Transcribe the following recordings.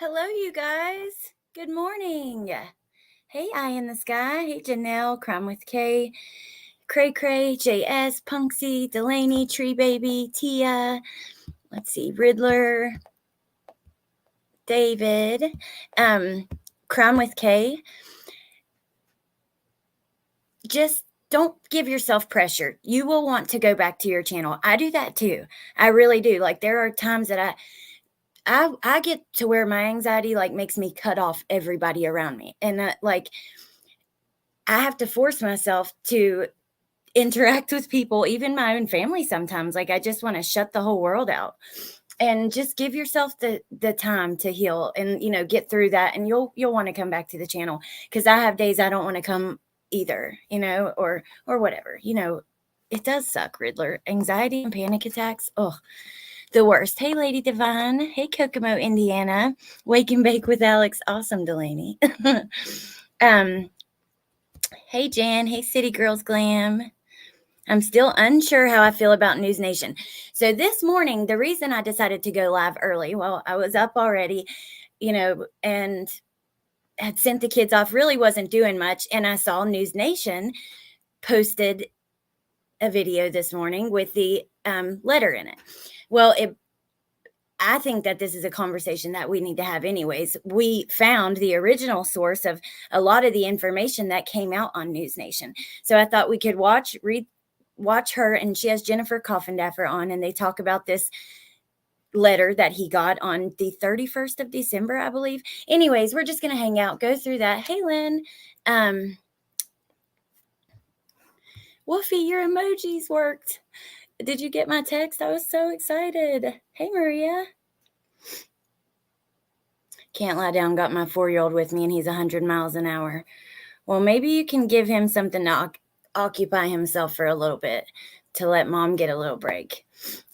Hello, you guys. Good morning. Hey, Eye in the Sky. Hey, Janelle, Crime with K, Cray Cray, JS, Punksy, Delaney, Tree Baby, Tia. Let's see, Riddler, David, Crime with K. Just don't give yourself pressure. You will want to go back to your channel. I do that too. I really do. Like, there are times that I get to where my anxiety like makes me cut off everybody around me. And like, I have to force myself to interact with people, even my own family sometimes. Like, I just want to shut the whole world out. And just give yourself the time to heal and, get through that. And you'll want to come back to the channel, because I have days I don't want to come either, or whatever. It does suck, Riddler. Anxiety and panic attacks. Oh, the worst. Hey, Lady Divine. Hey, Kokomo, Indiana. Wake and Bake with Alex. Awesome, Delaney. Hey, Jan. Hey, City Girls Glam. I'm still unsure how I feel about News Nation. So this morning, the reason I decided to go live early, well, I was up already, and had sent the kids off, really wasn't doing much. And I saw News Nation posted a video this morning with the letter in it. Well, I think that this is a conversation that we need to have anyways. We found the original source of a lot of the information that came out on News Nation. So I thought we could watch her, and she has Jennifer Coffindaffer on, and they talk about this letter that he got on the 31st of December, I believe. Anyways, we're just going to hang out, go through that. Hey, Lynn. Woofy, your emojis worked. Did you get my text? I was so excited. Hey, Maria. Can't lie down. Got my 4-year-old with me, and he's 100 miles an hour. Well, maybe you can give him something to occupy himself for a little bit, to let mom get a little break.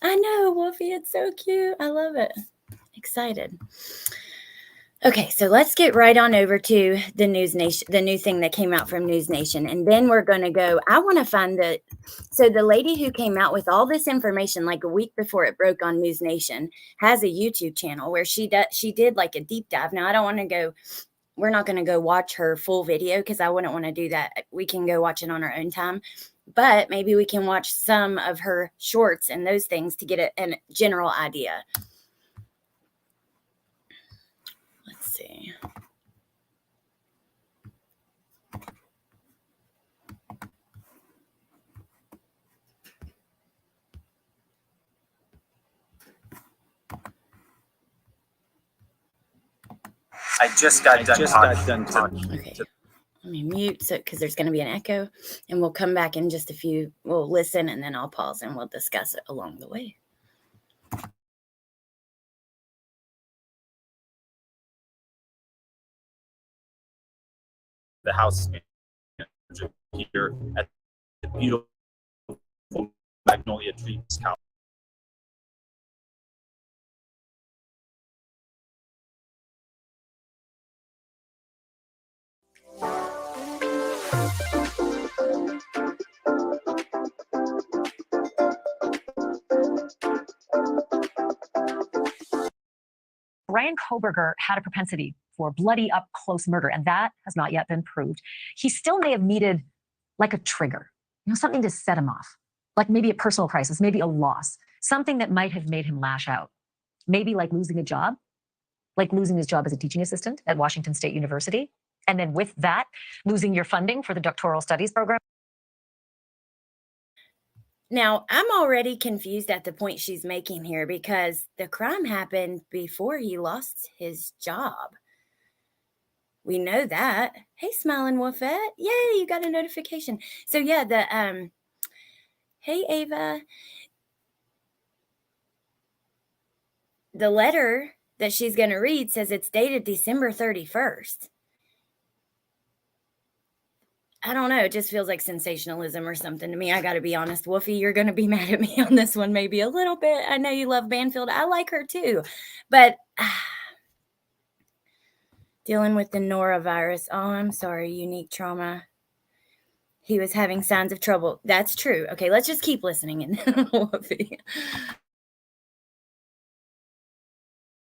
I know, Woofy. It's so cute. I love it. Excited. Okay, so let's get right on over to the News Nation, the new thing that came out from News Nation. And then we're going to go, I want to find so the lady who came out with all this information like a week before it broke on News Nation has a YouTube channel where she did like a deep dive. Now, I don't want to go, we're not going to go watch her full video, because I wouldn't want to do that. We can go watch it on our own time. But maybe we can watch some of her shorts and those things to get a general idea. Let's see. I just got done talking. Okay. Let me mute because there's going to be an echo, and we'll come back in just a few. We'll listen, and then I'll pause, and we'll discuss it along the way. The house manager here at the beautiful Magnolia Trees house. Bryan Kohberger had a propensity for bloody up close murder, and that has not yet been proved. He still may have needed like a trigger, something to set him off, like maybe a personal crisis, maybe a loss, something that might have made him lash out. Maybe like losing a job, like losing his job as a teaching assistant at Washington State University. And then with that, losing your funding for the doctoral studies program. Now, I'm already confused at the point she's making here because the crime happened before he lost his job. We know that. Hey, Smiling Wolfette. Yay, you got a notification. So yeah, hey, Ava. The letter that she's going to read says it's dated December 31st. I don't know. It just feels like sensationalism or something to me. I got to be honest. Wolfie, you're going to be mad at me on this one maybe a little bit. I know you love Banfield. I like her too. But dealing with the norovirus. Oh, I'm sorry. Unique trauma. He was having signs of trouble. That's true. Okay, let's just keep listening. Wolfie.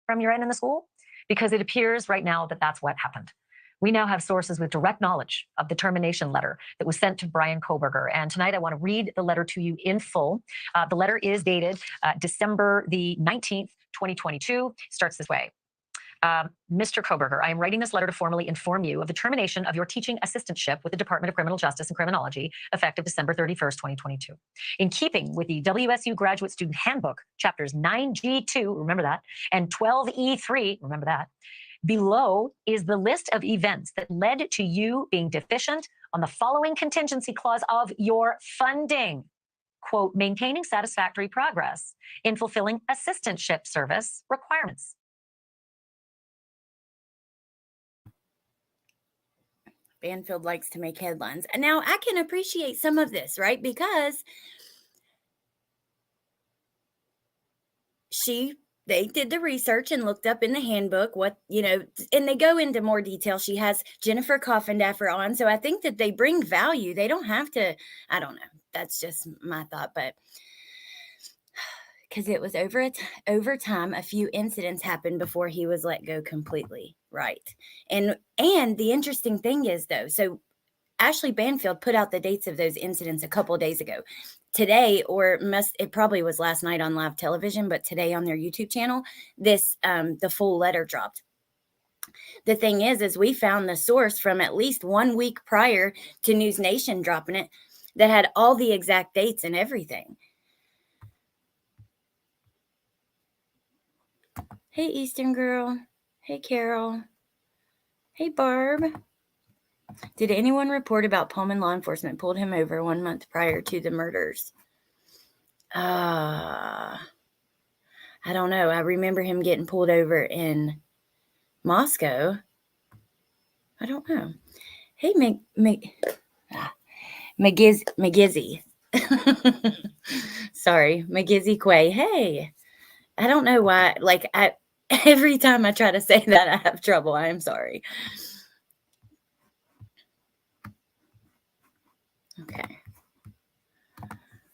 From your end in the school? Because it appears right now that that's what happened. We now have sources with direct knowledge of the termination letter that was sent to Bryan Kohberger. And tonight I want to read the letter to you in full. The letter is dated December the 19th, 2022. Starts this way. Mr. Kohberger, I am writing this letter to formally inform you of the termination of your teaching assistantship with the Department of Criminal Justice and Criminology, effective December 31st, 2022. In keeping with the WSU Graduate Student Handbook, chapters 9G2, remember that, and 12E3, remember that, below is the list of events that led to you being deficient on the following contingency clause of your funding. Quote, maintaining satisfactory progress in fulfilling assistantship service requirements. Banfield likes to make headlines. And now I can appreciate some of this, right? Because they did the research and looked up in the handbook what, and they go into more detail. She has Jennifer Coffendaffer on. So I think that they bring value. They don't have to, I don't know. That's just my thought. But because it was over time, a few incidents happened before he was let go completely. Right. And the interesting thing is, though, so Ashley Banfield put out the dates of those incidents a couple of days ago. Today, it probably was last night on live television, but today on their YouTube channel, the full letter dropped. The thing is we found the source from at least 1 week prior to News Nation dropping it that had all the exact dates and everything. Hey, Eastern Girl. Hey, Carol. Hey, Barb. Did anyone report about Pullman law enforcement pulled him over 1 month prior to the murders? I don't know. I remember him getting pulled over in Moscow. I don't know. Hey, McGizzy. Sorry, McGizzy Quay. Hey, I don't know why. Every time I try to say that, I have trouble. I am sorry. Okay.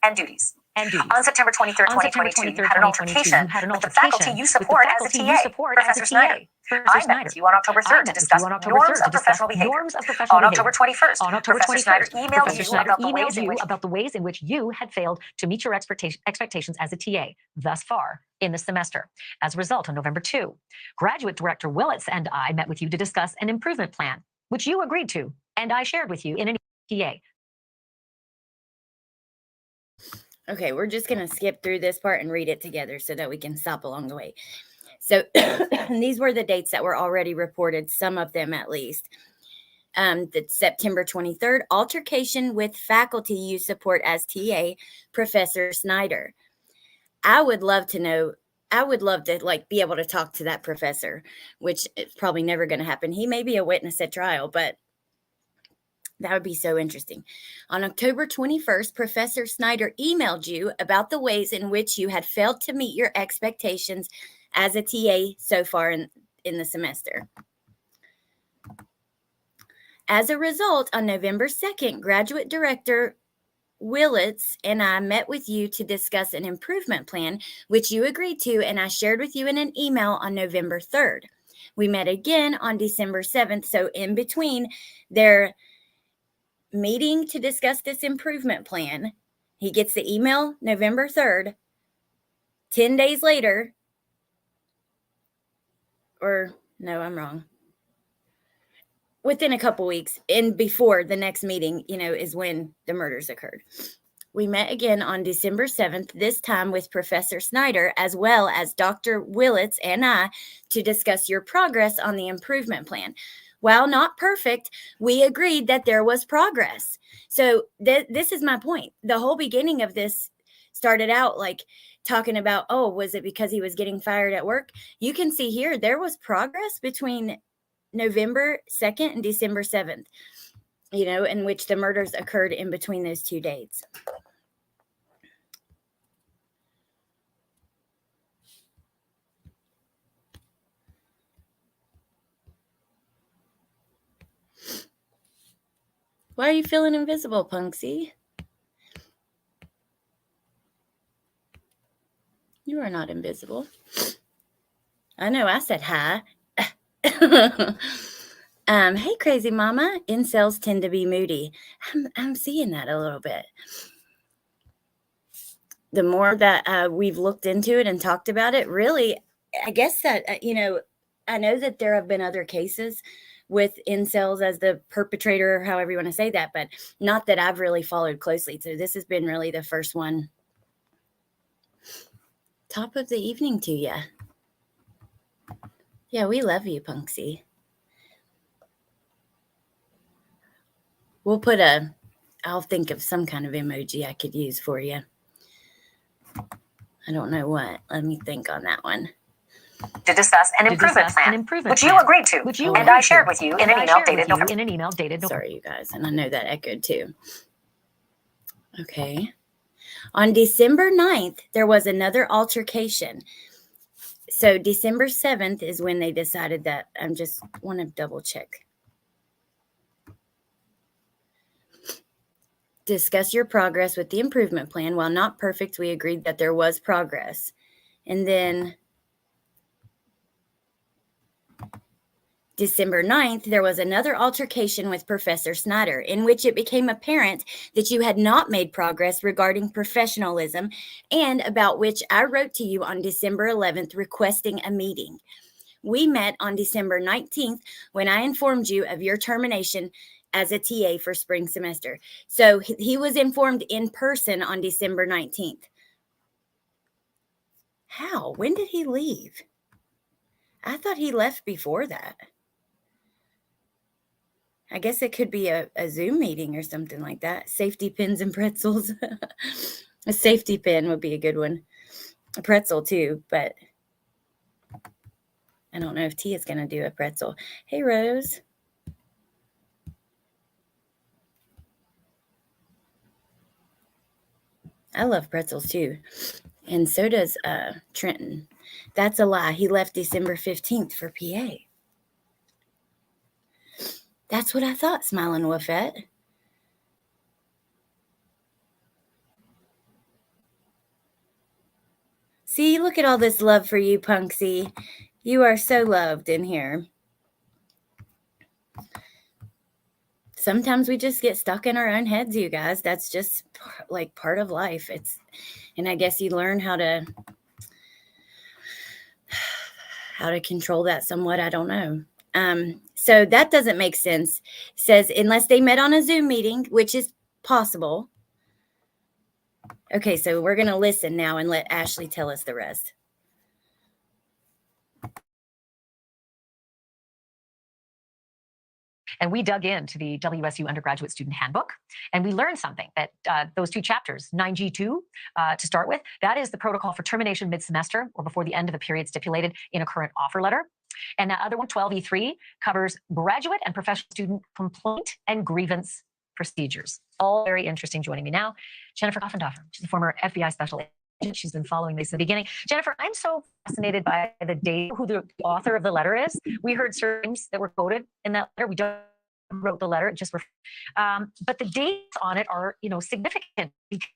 And duties. On September 23rd, 2022, you had an altercation with the faculty you support as a TA, Professor Snyder. I met with you on October 3rd to discuss norms of professional behavior. On October 21st, Professor Snyder emailed you about the ways in which you had failed to meet your expectations as a TA thus far in the semester. As a result, on November 2, Graduate Director Willits and I met with you to discuss an improvement plan, which you agreed to, and I shared with you in an TA. Okay, we're just going to skip through this part and read it together so that we can stop along the way. So these were the dates that were already reported, some of them at least. The September 23rd, altercation with faculty you support as TA, Professor Snyder. I would love to be able to talk to that professor, which is probably never going to happen. He may be a witness at trial, but that would be so interesting. On October 21st, Professor Snyder emailed you about the ways in which you had failed to meet your expectations as a TA so far in the semester. As a result, on November 2nd, Graduate Director Willits and I met with you to discuss an improvement plan, which you agreed to, and I shared with you in an email on November 3rd. We met again on December 7th, so in between their meeting to discuss this improvement plan, he gets the email November 3rd. 10 days later, or no, I'm wrong. Within a couple weeks and before the next meeting, is when the murders occurred. We met again on December 7th, this time with Professor Snyder, as well as Dr. Willits and I, to discuss your progress on the improvement plan. While not perfect, we agreed that there was progress. So this is my point. The whole beginning of this started out like talking about, oh, was it because he was getting fired at work? You can see here, there was progress between November 2nd and December 7th, in which the murders occurred in between those two dates. Why are you feeling invisible, Punksy? You are not invisible. I know I said hi. Hey, crazy mama. Incels tend to be moody. I'm seeing that a little bit. The more that we've looked into it and talked about it, really, I guess that, I know that there have been other cases with incels as the perpetrator, or however you want to say that, but not that I've really followed closely. So this has been really the first one. Top of the evening to you. Yeah, we love you, Punksy. We'll put I'll think of some kind of emoji I could use for you. I don't know what. Let me think on that one. To discuss an improvement plan, which you agreed to, and I shared with you in an email dated November. Sorry, you guys, and I know that echoed too. Okay. On December 9th, there was another altercation. So December 7th is when they decided that. I just want to double check. Discuss your progress with the improvement plan. While not perfect, we agreed that there was progress. And then December 9th, there was another altercation with Professor Snyder, in which it became apparent that you had not made progress regarding professionalism, and about which I wrote to you on December 11th requesting a meeting. We met on December 19th when I informed you of your termination as a TA for spring semester. So he was informed in person on December 19th. How? When did he leave? I thought he left before that. I guess it could be a Zoom meeting or something like that. Safety pins and pretzels. A safety pin would be a good one. A pretzel too, but I don't know if Tia's going to do a pretzel. Hey, Rose. I love pretzels too. And so does Trenton. That's a lie. He left December 15th for PA. That's what I thought, Smiling Woofette. See, look at all this love for you, Punksy. You are so loved in here. Sometimes we just get stuck in our own heads, you guys. That's just like part of life. And I guess you learn how to control that somewhat. I don't know. So that doesn't make sense. It says, unless they met on a Zoom meeting, which is possible. Okay, so we're going to listen now and let Ashley tell us the rest. And we dug into the WSU Undergraduate Student Handbook, and we learned something that those two chapters, 9G2 to start with, that is the protocol for termination mid-semester or before the end of the period stipulated in a current offer letter. And that other one, 12E3, covers graduate and professional student complaint and grievance procedures. All very interesting. Joining me now, Jennifer Offendorfer. She's a former FBI special agent. She's been following this at the beginning. Jennifer, I'm so fascinated by the date, who the author of the letter is. We heard certain names that were quoted in that letter. We don't wrote the letter, it just but the dates on it are, significant because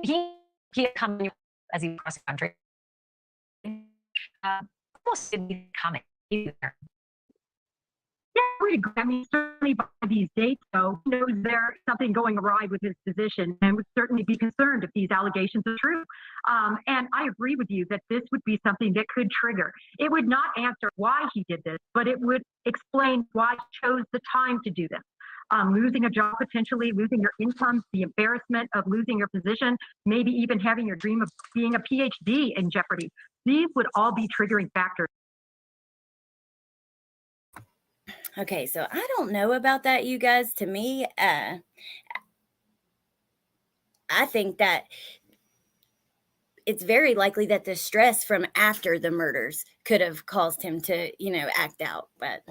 he had come as he crossed the country. Almost didn't be coming either. Yeah, I would agree. I mean, certainly by these dates, though, he knows there's something going awry with his position and would certainly be concerned if these allegations are true. And I agree with you that this would be something that could trigger. It would not answer why he did this, but it would explain why he chose the time to do this. losing a job, potentially losing your income, the embarrassment of losing your position, maybe even having your dream of being a PhD in jeopardy. These would all be triggering factors. Okay, so I don't know about that, you guys. To me, I think that it's very likely that the stress from after the murders could have caused him to, act out. But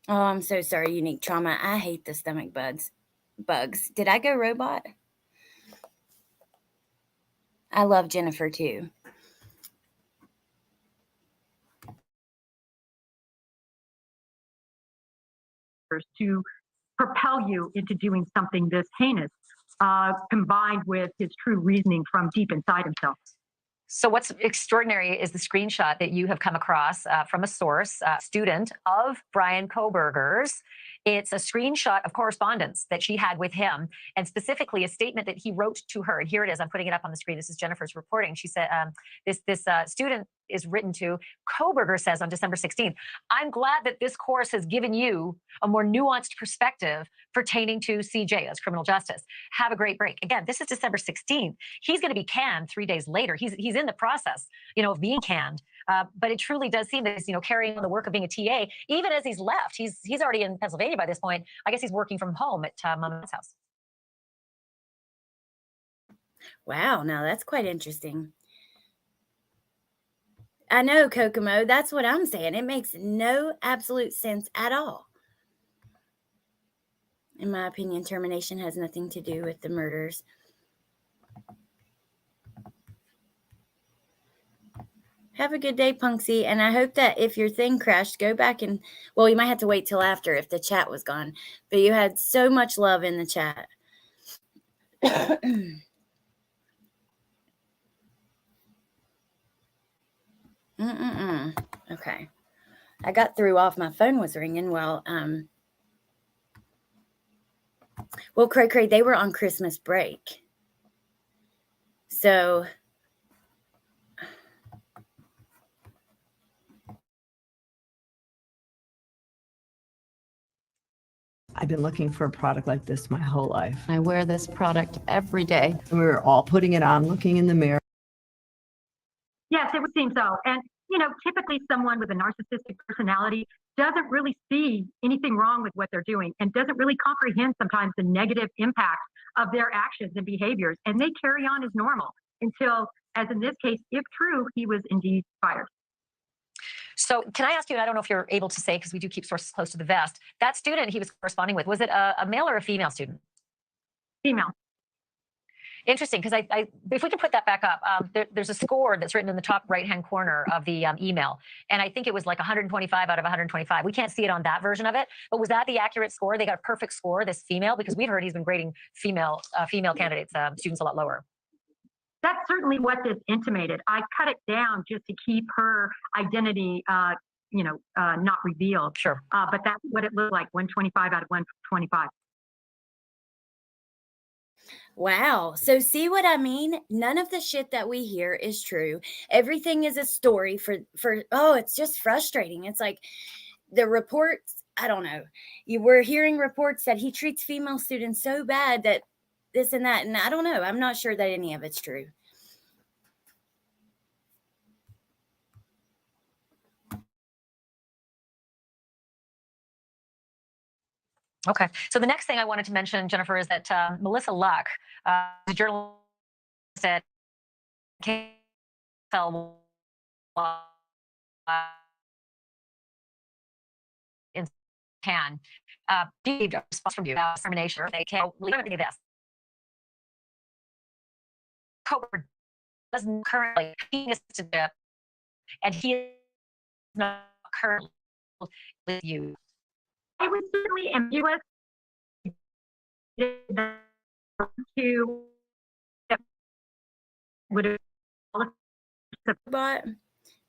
oh, I'm so sorry, Unique Trauma. I hate the stomach bugs. Did I go robot? I love Jennifer too. To propel you into doing something this heinous, combined with his true reasoning from deep inside himself. So what's extraordinary is the screenshot that you have come across from a source, student of Bryan Kohberger's. It's a screenshot of correspondence that she had with him, and specifically a statement that he wrote to her. And here it is. I'm putting it up on the screen. This is Jennifer's reporting. She said, this student is written to. Kohberger says on December 16th, "I'm glad that this course has given you a more nuanced perspective pertaining to CJ as criminal justice. Have a great break." Again, this is December 16th. He's going to be canned 3 days later. He's in the process, of being canned. But it truly does seem that he's, carrying on the work of being a TA, even as he's left. He's already in Pennsylvania by this point. I guess he's working from home at Mama's house. Wow, now that's quite interesting. I know, Kokomo, that's what I'm saying. It makes no absolute sense at all. In my opinion, termination has nothing to do with the murders. Have a good day, Punksy. And I hope that if your thing crashed, go back and, well, you might have to wait till after if the chat was gone. But you had so much love in the chat. Okay. I got through off. My phone was ringing. Well, Cray, they were on Christmas break. So I've been looking for a product like this my whole life. I wear this product every day. And we were all putting it on, looking in the mirror. Yes, it would seem so. And, typically someone with a narcissistic personality doesn't really see anything wrong with what they're doing and doesn't really comprehend sometimes the negative impact of their actions and behaviors. And they carry on as normal until, as in this case, if true, he was indeed fired. So can I ask you, and I don't know if you're able to say, because we do keep sources close to the vest, that student he was corresponding with, was it a male or a female student? Female. Interesting, because I if we can put that back up, there's a score that's written in the top right-hand corner of the email, and I think it was like 125 out of 125. We can't see it on that version of it, but was that the accurate score? They got a perfect score, this female, because we've heard he's been grading female candidates, students a lot lower. That's certainly what this intimated. I cut it down just to keep her identity, not revealed. Sure. But that's what it looked like, 125 out of 125. Wow. So see what I mean? None of the shit that we hear is true. Everything is a story for it's just frustrating. It's like the reports, I don't know. You were hearing reports that he treats female students so bad that this and that, and I don't know. I'm not sure that any of it's true. Okay. So the next thing I wanted to mention, Jennifer, is that Melissa Luck, the journalist at in Cannes, received a response from you about termination. They can't leave any of this. Kohberger doesn't currently and he is not currently with you. It was certainly ambiguous to would have bought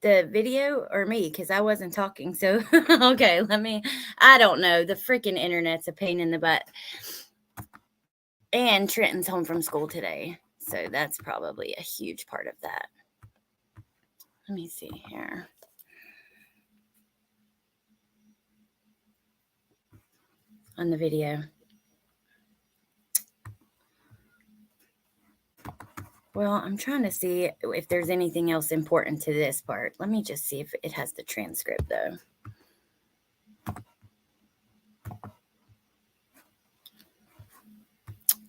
the video or me, because I wasn't talking. So okay, I don't know. The freaking internet's a pain in the butt. And Trenton's home from school today. So that's probably a huge part of that. Let me see here. on the video. Well, I'm trying to see if there's anything else important to this part. Let me just see if it has the transcript, though.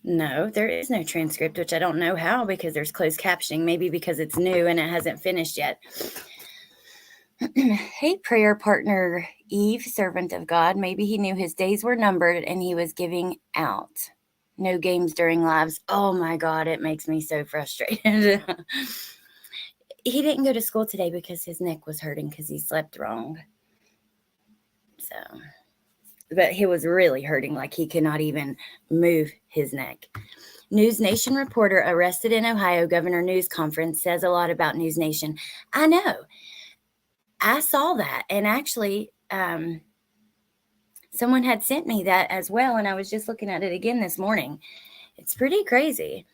No, there is no transcript, which I don't know how, because there's closed captioning. Maybe because it's new and it hasn't finished yet. Hey, prayer partner Eve, servant of God. Maybe he knew his days were numbered and he was giving out. No games during lives. Oh my God, it makes me so frustrated. He didn't go to school today because his neck was hurting because he slept wrong. So, but he was really hurting, like he could not even move his neck. News Nation reporter arrested in Ohio Governor News Conference says a lot about News Nation. I know. I saw that, and actually someone had sent me that as well, and I was just looking at it again this morning. It's pretty crazy.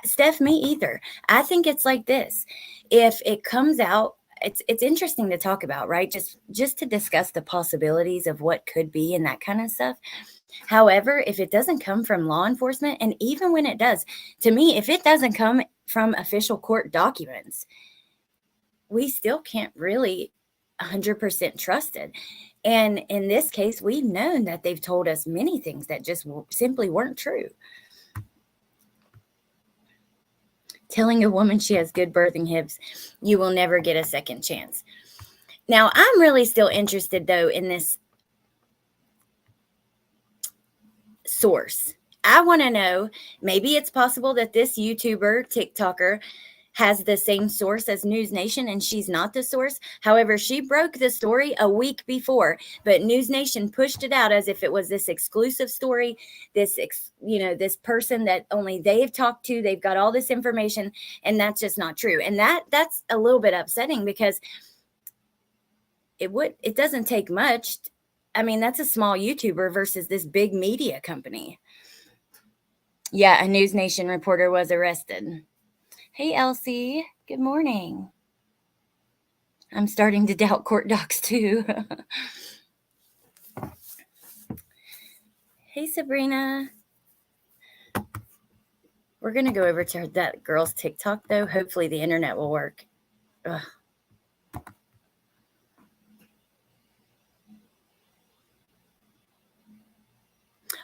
Steph, me either. I think it's like this. If it comes out, it's interesting to talk about, right? Just to discuss the possibilities of what could be and that kind of stuff. However, if it doesn't come from law enforcement, and even when it does, to me, if it doesn't come from official court documents, we still can't really 100% trust it. And in this case, we've known that they've told us many things that just simply weren't true. Telling a woman she has good birthing hips, you will never get a second chance. Now, I'm really still interested, though, in this source. I want to know, maybe it's possible that this YouTuber, TikToker, has the same source as News Nation and she's not the source. However, she broke the story a week before, but News Nation pushed it out as if it was this exclusive story, this person that only they've talked to, they've got all this information, and that's just not true. And that's a little bit upsetting, because it doesn't take much. I mean, that's a small YouTuber versus this big media company. Yeah, a News Nation reporter was arrested. Hey, Elsie. Good morning. I'm starting to doubt court docs, too. Hey, Sabrina. We're going to go over to that girl's TikTok, though. Hopefully the internet will work. Ugh.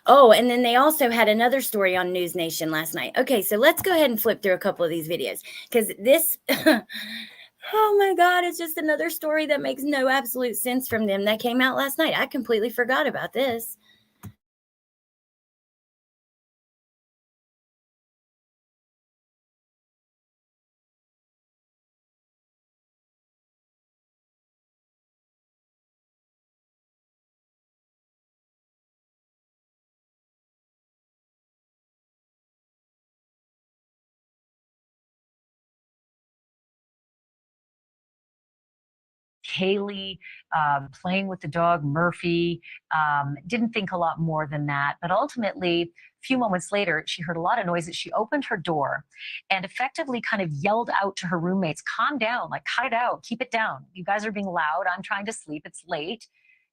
Oh, and then they also had another story on News Nation last night. Okay, so let's go ahead and flip through a couple of these videos, because this, oh my God, it's just another story that makes no absolute sense from them that came out last night. I completely forgot about this. Haley playing with the dog, Murphy, didn't think a lot more than that. But ultimately, a few moments later, she heard a lot of noises. She opened her door and effectively kind of yelled out to her roommates, calm down, like cut it out, keep it down. You guys are being loud. I'm trying to sleep. It's late.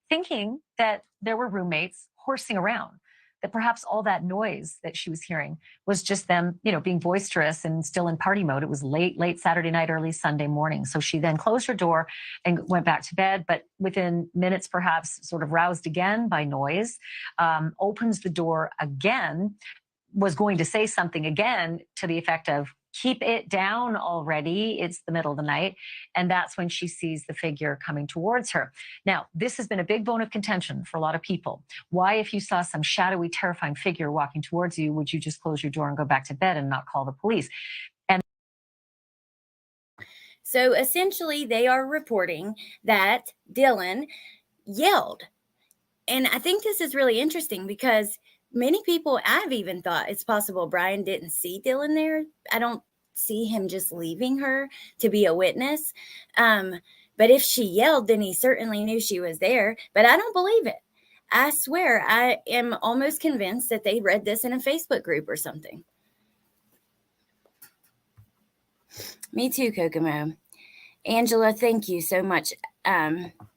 Thinking that there were roommates horsing around, that perhaps all that noise that she was hearing was just them, being boisterous and still in party mode. It was late Saturday night, early Sunday morning. So she then closed her door and went back to bed, but within minutes, perhaps sort of roused again by noise, opens the door again, was going to say something again to the effect of, keep it down already. It's the middle of the night. And that's when she sees the figure coming towards her. Now, this has been a big bone of contention for a lot of people. Why, if you saw some shadowy, terrifying figure walking towards you, would you just close your door and go back to bed and not call the police? And so essentially, they are reporting that Dylan yelled. And I think this is really interesting, because many people, I've even thought it's possible Bryan didn't see Dylan there. I don't see him just leaving her to be a witness. But if she yelled, then he certainly knew she was there. But I don't believe it. I swear, I am almost convinced that they read this in a Facebook group or something. Me too, Kokomo. Angela, thank you so much.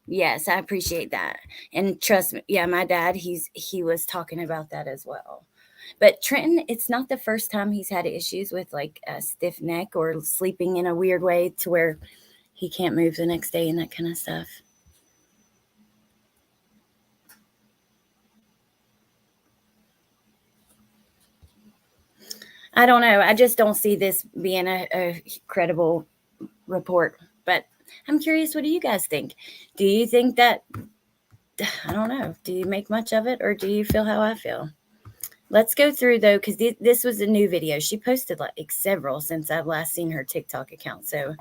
Yes, I appreciate that. And trust me, yeah, my dad, he was talking about that as well. But Trenton, it's not the first time he's had issues with like a stiff neck or sleeping in a weird way to where he can't move the next day and that kind of stuff. I don't know. I just don't see this being a credible report. But I'm curious, what do you guys think? Do you think that, I don't know, do you make much of it or do you feel how I feel? Let's go through though, because this was a new video. She posted like several since I've last seen her TikTok account. So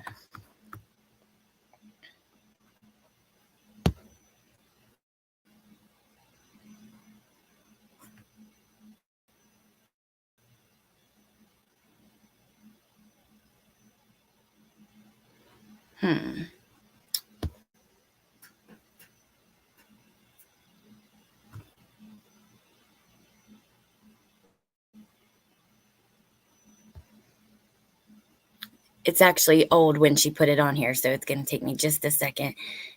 it's actually old when she put it on here, so it's going to take me just a second.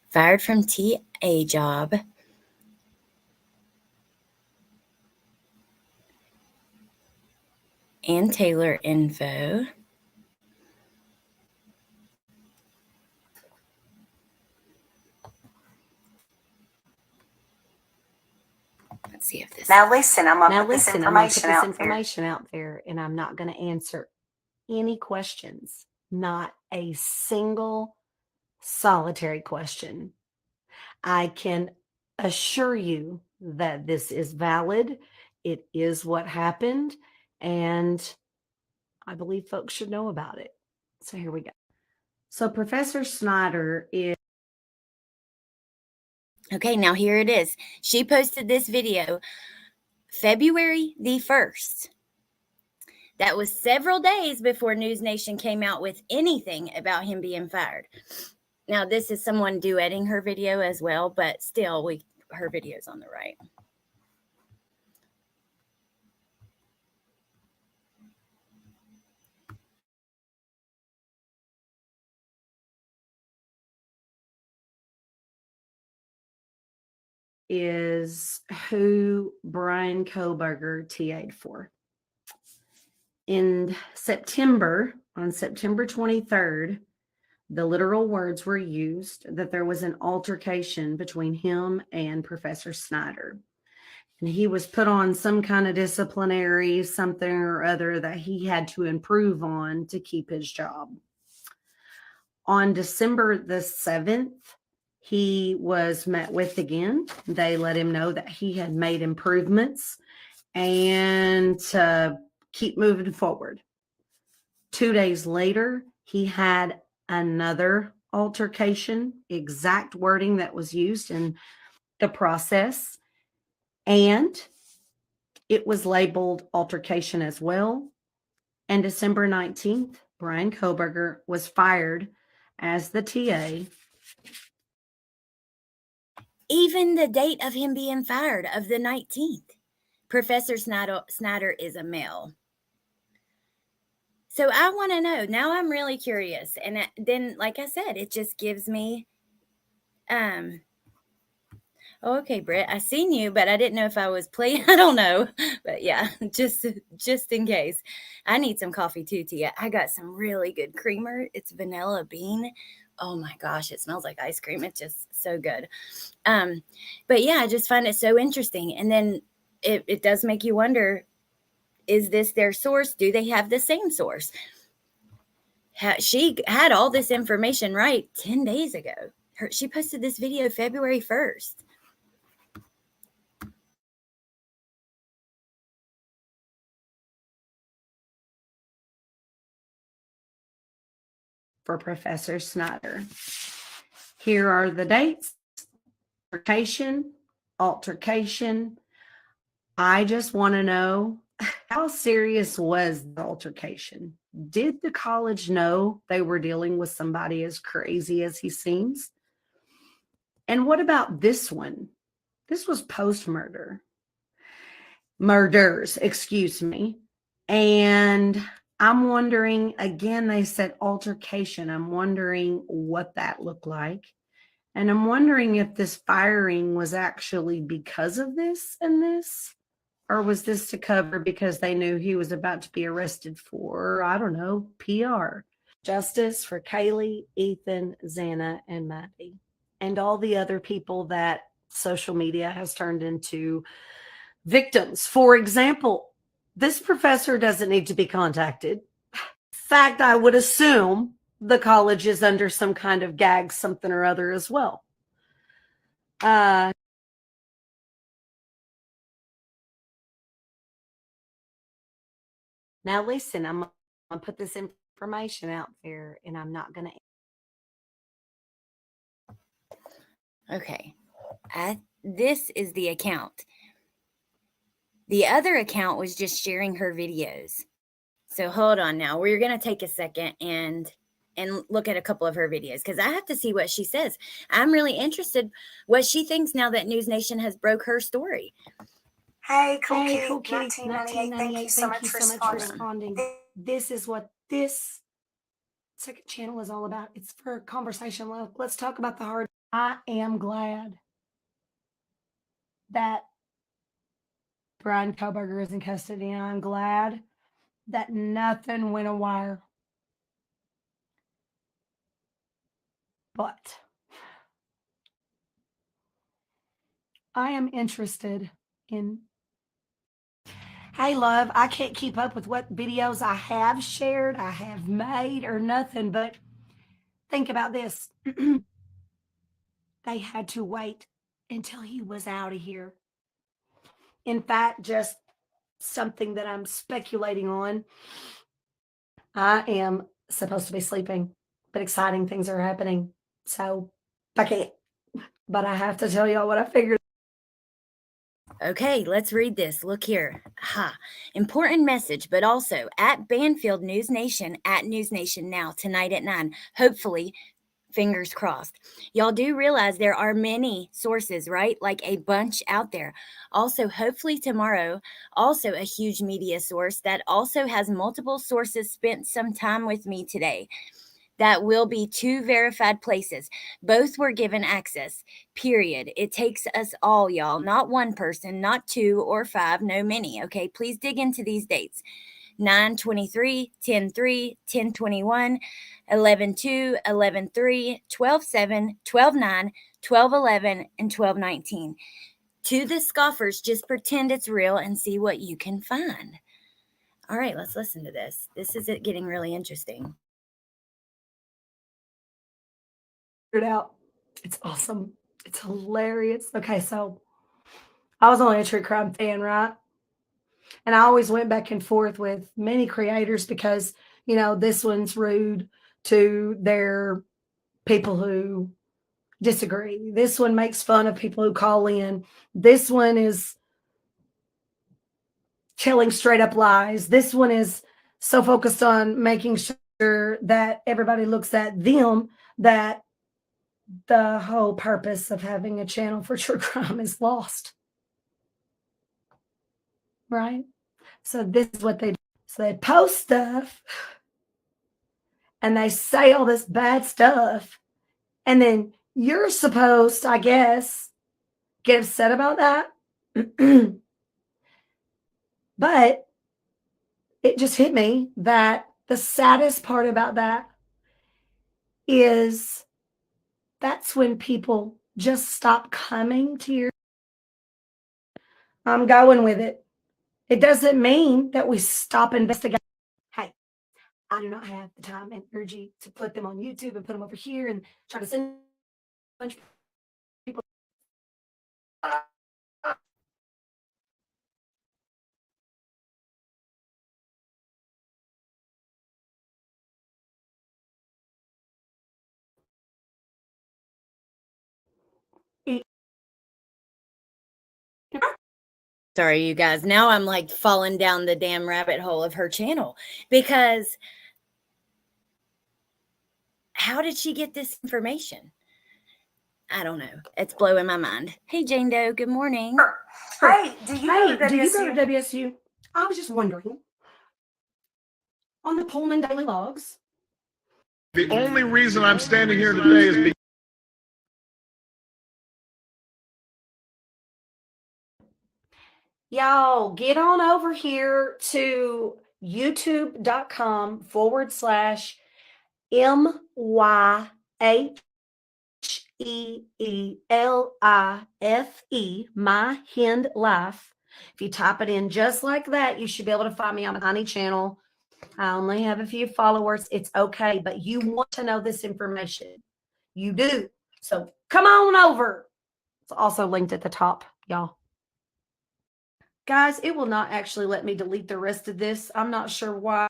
Fired from TA job. And Taylor info. Let's see if this. Now listen, I'm gonna Now put this listen, I'm going to information put this out there. information out there, and I'm not going to answer any questions. Not a single solitary question. I can assure you that this is valid. It is what happened, and I believe folks should know about it. So here we go. So Professor Snyder is. Okay, now here it is. She posted this video February the 1st. That was several days before News Nation came out with anything about him being fired. Now, this is someone duetting her video as well, but still, her video's on the right. Is who Bryan Kohberger TA'd for. In September, on September 23rd, the literal words were used that there was an altercation between him and Professor Snyder. And he was put on some kind of disciplinary something or other that he had to improve on to keep his job. On December the 7th, he was met with again. They let him know that he had made improvements and to keep moving forward. 2 days later, he had another altercation, exact wording that was used in the process, and it was labeled altercation as well. And December 19th, Bryan Kohberger was fired as the TA. Even the date of him being fired, of the 19th. Professor Snyder is a male. So I want to know. Now I'm really curious. And then, like I said, it just gives me, oh, okay, Britt, I seen you, but I didn't know if I was playing. I don't know. But yeah, just in case. I need some coffee too, Tia. I got some really good creamer. It's vanilla bean. Oh my gosh, it smells like ice cream. It's just so good. But yeah, I just find it so interesting. And then it does make you wonder, is this their source? Do they have the same source? She had all this information right 10 days ago. She posted this video February 1st. For Professor Snyder. Here are the dates. Altercation. I just want to know, how serious was the altercation? Did the college know they were dealing with somebody as crazy as he seems? And what about this one? This was post-murder. Murders, excuse me. And I'm wondering, again, they said altercation. I'm wondering what that looked like. And I'm wondering if this firing was actually because of this and this, or was this to cover because they knew he was about to be arrested for, I don't know, PR. Justice for Kaylee, Ethan, Xana, and Maddie, and all the other people that social media has turned into victims. For example, this professor doesn't need to be contacted. In fact, I would assume the college is under some kind of gag, something or other as well. Now listen, I'm going to put this information out there, and I'm not going to. Okay. This is the account. The other account was just sharing her videos. So hold on now. We're going to take a second and look at a couple of her videos because I have to see what she says. I'm really interested what she thinks now that News Nation has broke her story. Hey, cool Hey, kitty, cool kitty, 1998. Thank you so much for responding. This is what this second channel is all about. It's for conversation. Let's talk about the hard. I am glad that Bryan Kohberger is in custody, and I'm glad that nothing went awry. But I am interested in. Hey, love, I can't keep up with what videos I have shared, I have made, or nothing, but think about this. They had to wait until he was out of here. In fact, just something that I'm speculating on. I am supposed to be sleeping, but exciting things are happening. So I can't. But I have to tell y'all what I figured. Okay, let's read this. Look here. Important message, but also at Banfield News Nation, at News Nation now, tonight at 9. Hopefully, fingers crossed. Y'all do realize there are many sources, right? Like a bunch out there. Also, hopefully tomorrow, also a huge media source that also has multiple sources spent some time with me today. That will be 2 verified places. Both were given access, period. It takes us all, y'all, not one person, not 2 or 5, no many, okay? Please dig into these dates. 9/23, 10/3, 10/21, 11/2, 11/3, 12/7, 12/9, 12/11, and 12/19. To the scoffers, just pretend it's real and see what you can find. All right, let's listen to this. This is it getting really interesting. Out. It's awesome. It's hilarious. Okay, so I was only a true crime fan, right? And I always went back and forth with many creators because, you know, this one's rude to their people who disagree. This one makes fun of people who call in. This one is telling straight up lies. This one is so focused on making sure that everybody looks at them that the whole purpose of having a channel for true crime is lost. Right? So this is what they do. So they post stuff and they say all this bad stuff. And then you're supposed, I guess, get upset about that. But it just hit me that the saddest part about that is that's when people just stop coming to your. I'm going with it. It doesn't mean that we stop investigating. Hey, I do not have the time and energy to put them on YouTube and put them over here and try to send a bunch of people. Sorry, you guys. Now I'm like falling down the damn rabbit hole of her channel because how did she get this information? I don't know. It's blowing my mind. Hey, Jane Doe. Good morning. Hey, do you go to WSU? I was just wondering. On the Pullman Daily Logs. The only reason I'm standing here today is because Y'all get on over here to youtube.com/MYHEELIFE, My Hind Life. If you type it in just like that, you should be able to find me on a tiny channel. I only have a few followers. It's okay, but you want to know this information. You do. So come on over. It's also linked at the top, y'all. Guys, it will not actually let me delete the rest of this. I'm not sure why.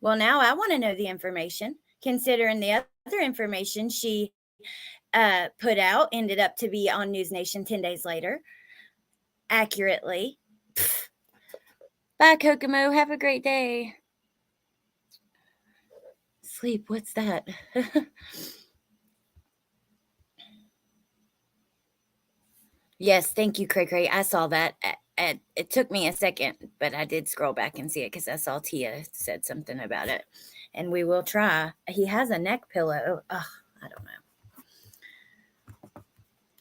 Well, now I want to know the information, considering the other information she put out ended up to be on News Nation 10 days later. Accurately. Bye, Kokomo. Have a great day. Sleep. What's that? Yes, thank you, Cray Cray. I saw that. It took me a second, but I did scroll back and see it because I saw Tia said something about it. And we will try. He has a neck pillow. Ugh, I don't know.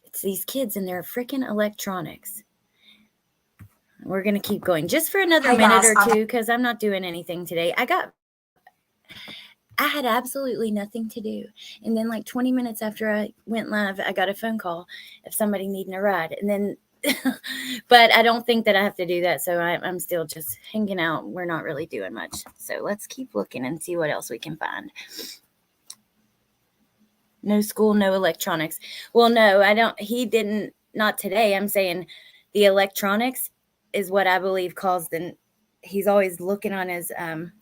It's these kids and their freaking electronics. We're going to keep going just for another minute or two because I'm not doing anything today. I had absolutely nothing to do. And then like 20 minutes after I went live, I got a phone call of somebody needing a ride. And then, but I don't think that I have to do that. So I'm still just hanging out. We're not really doing much. So let's keep looking and see what else we can find. No school, no electronics. Well, no, I don't. He didn't, not today. I'm saying the electronics is what I believe caused he's always looking on his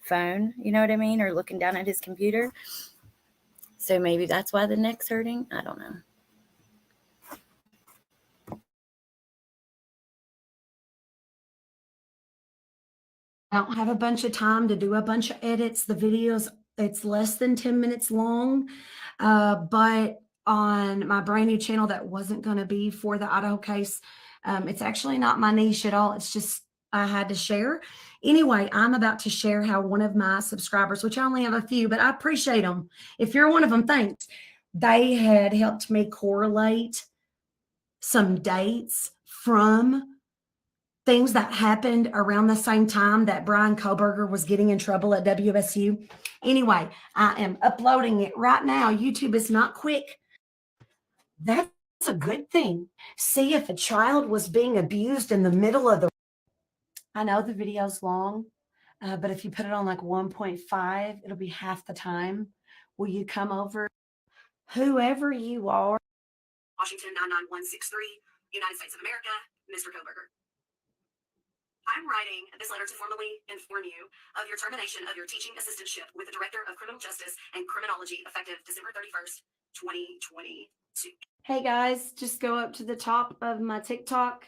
phone, you know what I mean? Or looking down at his computer. So maybe that's why the neck's hurting. I don't know. I don't have a bunch of time to do a bunch of edits. The videos, it's less than 10 minutes long. But on my brand new channel that wasn't going to be for the Idaho case, it's actually not my niche at all. It's just I had to share. Anyway, I'm about to share how one of my subscribers, which I only have a few, but I appreciate them. If you're one of them, thanks. They had helped me correlate some dates from things that happened around the same time that Bryan Kohberger was getting in trouble at WSU. Anyway, I am uploading it right now. YouTube is not quick. That's a good thing. See if a child was being abused in the middle of the... I know the video's long, but if you put it on like 1.5, it'll be half the time. Will you come over? Whoever you are. Washington 99163, United States of America, Mr. Kohberger. I'm writing this letter to formally inform you of your termination of your teaching assistantship with the Director of Criminal Justice and Criminology effective December 31st, 2022. Hey guys, just go up to the top of my TikTok.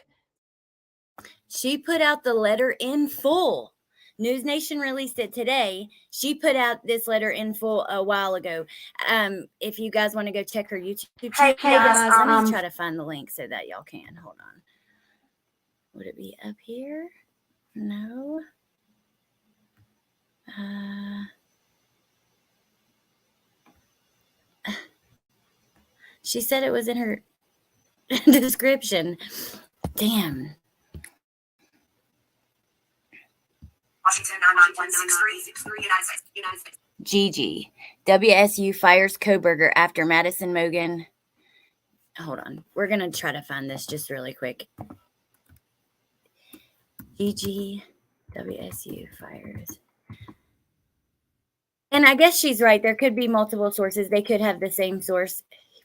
She put out the letter in full. News Nation released it today. She put out this letter in full a while ago. If you guys want to go check her YouTube channel, Hey guys, let me try to find the link so that y'all can. Hold on. Would it be up here? No. She said it was in her description. Damn. Washington 99163, United States. Gigi. WSU fires Kohberger after Madison Mogan. Hold on. We're going to try to find this just really quick. Gigi. WSU fires. And I guess she's right. There could be multiple sources. They could have the same source.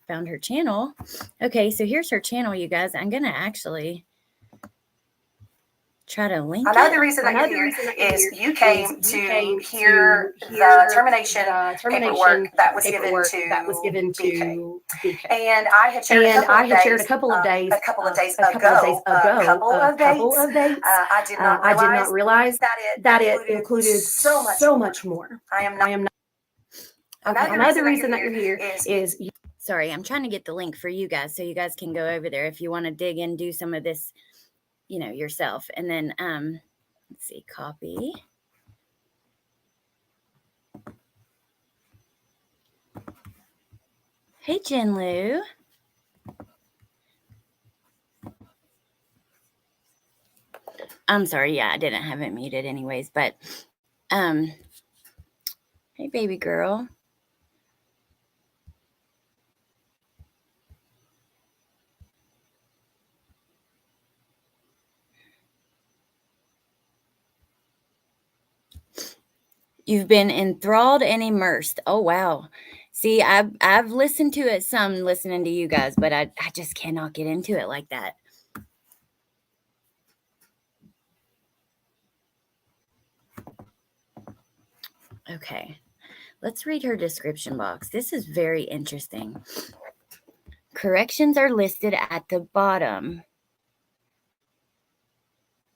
Found her channel. Okay, so here's her channel, you guys. I'm going to actually try to link it. Another reason that you're here is you came to hear the termination paperwork that was given to BK. And I had shared a couple of days ago. I did not realize that it included so much more. I am not. Another reason that you're here is sorry, I'm trying to get the link for you guys so you guys can go over there if you want to dig in, do some of this, you know, yourself. And then let's see, copy. Hey, Jen Lou. I'm sorry. Yeah, I didn't have it muted anyways, but hey, baby girl. You've been enthralled and immersed. Oh, wow. See, I've listened to it some listening to you guys, but I just cannot get into it like that. Okay, let's read her description box. This is very interesting. Corrections are listed at the bottom.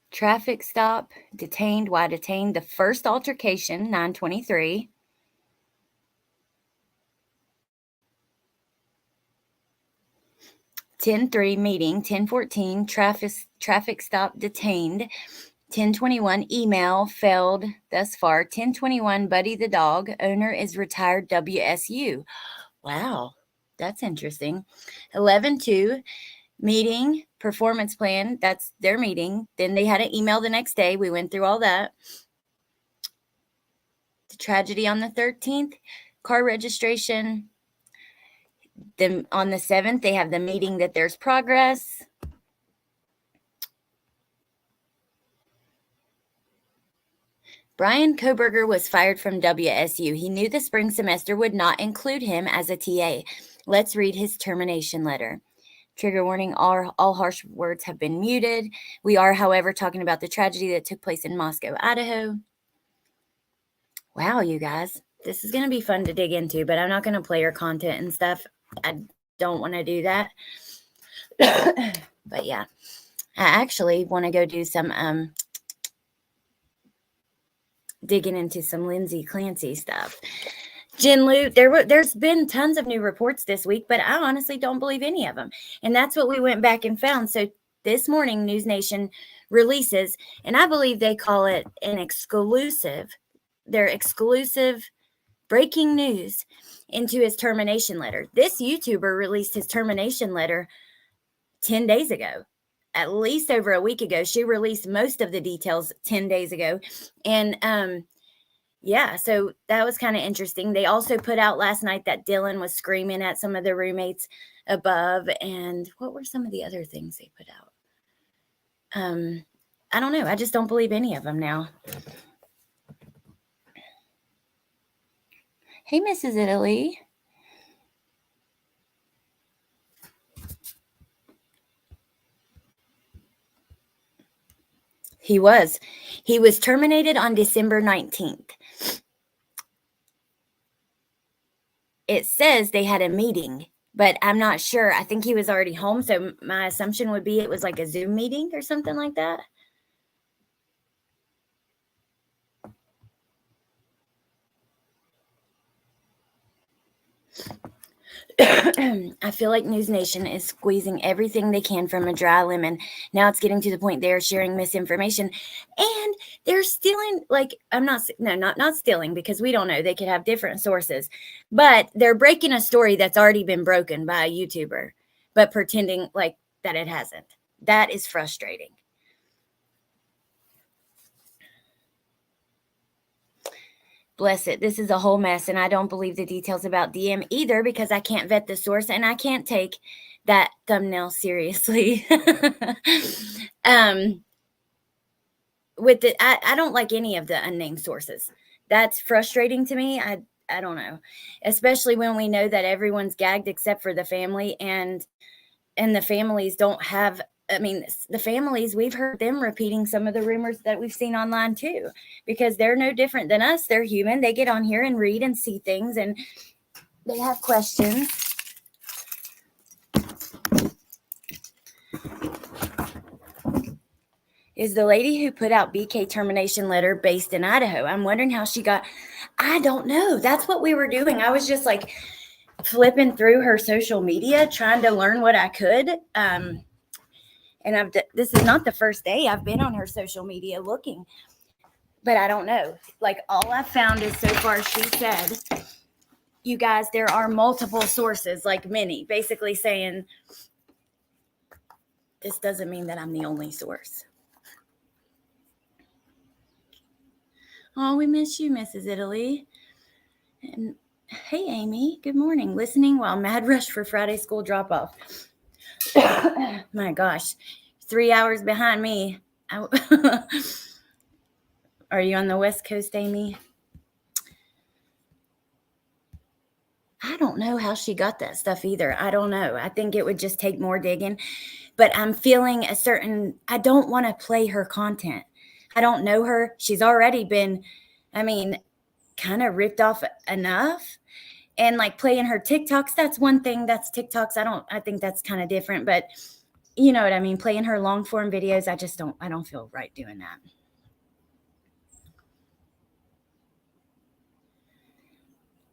Traffic stop, detained, why detained? The first altercation, 923. (10-3) meeting, 10-14 traffic stop, detained. 10-21 email, failed thus far. 10-21 Buddy the dog, owner is retired WSU. Wow, that's interesting. 11-2 meeting, performance plan, that's their meeting. Then they had an email the next day. We went through all that. The tragedy on the 13th, car registration. Then on the 7th, they have the meeting that there's progress. Bryan Kohberger was fired from WSU. He knew the spring semester would not include him as a TA. Let's read his termination letter. Trigger warning, all harsh words have been muted. We are, however, talking about the tragedy that took place in Moscow, Idaho. Wow, you guys. This is going to be fun to dig into, but I'm not going to play your content and stuff. I don't want to do that. But yeah, I actually want to go do some digging into some Lindsay Clancy stuff. Jen Lu, there's been tons of new reports this week, but I honestly don't believe any of them. And that's what we went back and found. So this morning, News Nation releases, and I believe they call it an exclusive, their exclusive breaking news into his termination letter. This YouTuber released his termination letter 10 days ago, at least over a week ago. She released most of the details 10 days ago. And yeah, so that was kind of interesting. They also put out last night that Dylan was screaming at some of the roommates above. And what were some of the other things they put out? I don't know. I just don't believe any of them now. Hey, Mrs. Italy. He was terminated on December 19th. It says they had a meeting, but I'm not sure. I think he was already home. So my assumption would be it was like a Zoom meeting or something like that. I feel like News Nation is squeezing everything they can from a dry lemon. Now it's getting to the point they are sharing misinformation, and they're stealing. Like, not stealing, because we don't know. They could have different sources, but they're breaking a story that's already been broken by a YouTuber, but pretending like that it hasn't. That is frustrating. Bless it. This is a whole mess, and I don't believe the details about DM either, because I can't vet the source and I can't take that thumbnail seriously. I don't like any of the unnamed sources. That's frustrating to me. I don't know, especially when we know that everyone's gagged except for the family, and the families don't have. I mean, the families, we've heard them repeating some of the rumors that we've seen online too, because they're no different than us. They're human. They get on here and read and see things, and they have questions. Is the lady who put out BK termination letter based in Idaho? I'm wondering how she got. I don't know. That's what we were doing. I was just like flipping through her social media, trying to learn what I could. And this is not the first day I've been on her social media looking, but I don't know. Like, all I found is so far, she said, you guys, there are multiple sources, like many, basically saying this doesn't mean that I'm the only source. Oh, we miss you, Mrs. Italy. And hey, Amy, good morning. Listening while mad rush for Friday school drop-off. My gosh, 3 hours behind me. Are you on the West Coast, Amy? I don't know how she got that stuff either. I don't know. I think it would just take more digging. But I'm feeling I don't want to play her content. I don't know her. She's already been, kind of ripped off enough. And like playing her TikToks, that's one thing. That's TikToks. I think that's kind of different. But you know what I mean? Playing her long form videos, I don't feel right doing that.